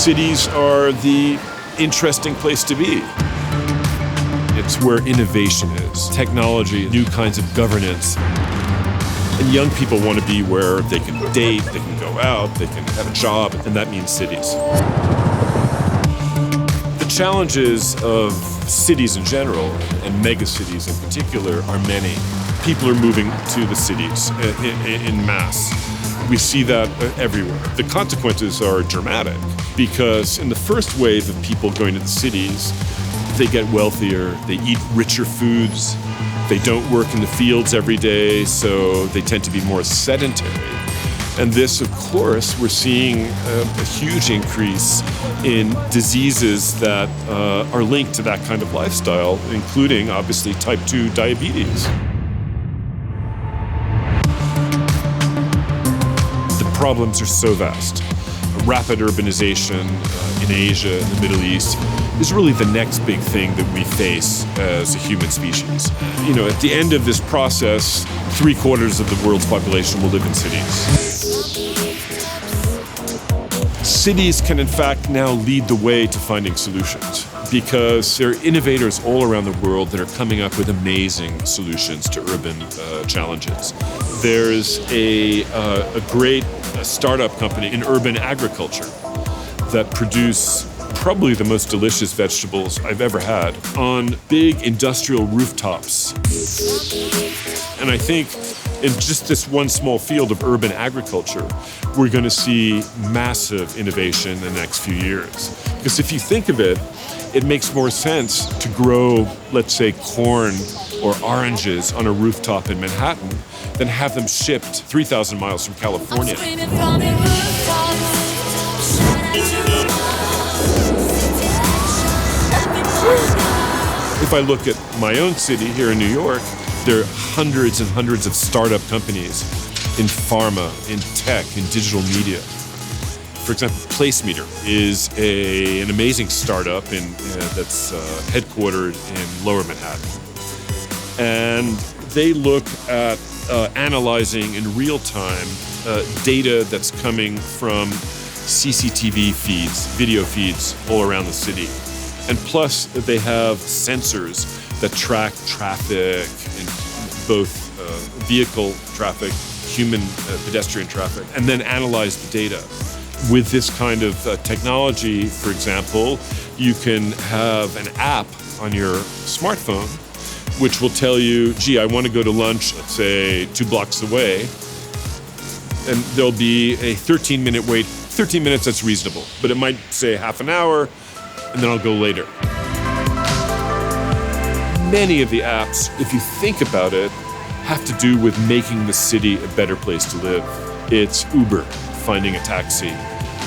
cities are the interesting place to be. It's where innovation is, technology, new kinds of governance. And young people want to be where they can date, they can go out, they can have a job, and that means cities. The challenges of cities in general, and megacities in particular, are many. People are moving to the cities in mass. We see that everywhere. The consequences are dramatic because in the first wave of people going to the cities, they get wealthier, they eat richer foods, they don't work in the fields every day, so they tend to be more sedentary. And this, of course, we're seeing a huge increase in diseases that are linked to that kind of lifestyle, including, obviously, type 2 diabetes. The problems are so vast. Rapid urbanization in Asia, in the Middle East, is really the next big thing that we face as a human species. You know, at the end of this process, 3/4 of the world's population will live in cities. Cities can, in fact, now lead the way to finding solutions because there are innovators all around the world that are coming up with amazing solutions to urban challenges. There's a great startup company in urban agriculture that produce probably the most delicious vegetables I've ever had on big industrial rooftops. And I think in just this one small field of urban agriculture, we're going to see massive innovation in the next few years. Because if you think of it, it makes more sense to grow, let's say, corn or oranges on a rooftop in Manhattan than have them shipped 3,000 miles from California. If I look at my own city here in New York, there are hundreds and hundreds of startup companies in pharma, in tech, in digital media. For example, Placemeter is an amazing startup that's headquartered in Lower Manhattan. And they look at analyzing in real time data that's coming from CCTV feeds, video feeds all around the city. And plus, they have sensors that track traffic, in both vehicle traffic, human pedestrian traffic, and then analyze the data. With this kind of technology, for example, you can have an app on your smartphone which will tell you, gee, I want to go to lunch, let's say 2 blocks away, and there'll be a 13-minute wait. 13 minutes, that's reasonable, but it might say half an hour, and then I'll go later. Many of the apps, if you think about it, have to do with making the city a better place to live. It's Uber, finding a taxi.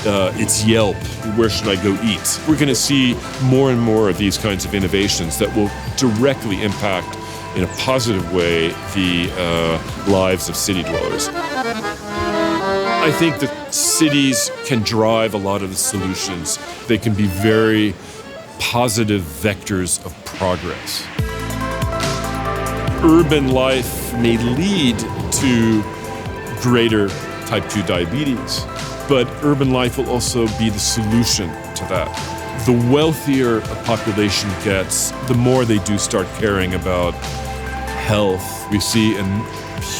It's Yelp, where should I go eat? We're going to see more and more of these kinds of innovations that will directly impact, in a positive way, the lives of city dwellers. I think that cities can drive a lot of the solutions. They can be very positive vectors of progress. Urban life may lead to greater type 2 diabetes, but urban life will also be the solution to that. The wealthier a population gets, the more they do start caring about health. We see a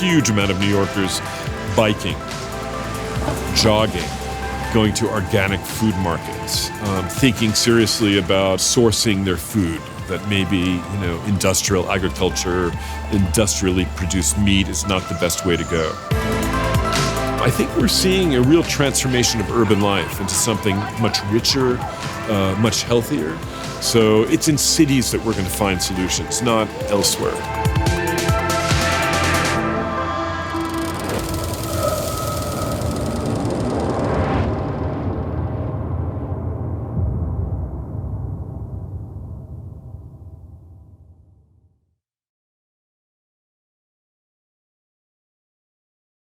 huge amount of New Yorkers biking, jogging, going to organic food markets, thinking seriously about sourcing their food. That maybe, industrial agriculture, industrially produced meat is not the best way to go. I think we're seeing a real transformation of urban life into something much richer, much healthier. So it's in cities that we're going to find solutions, not elsewhere.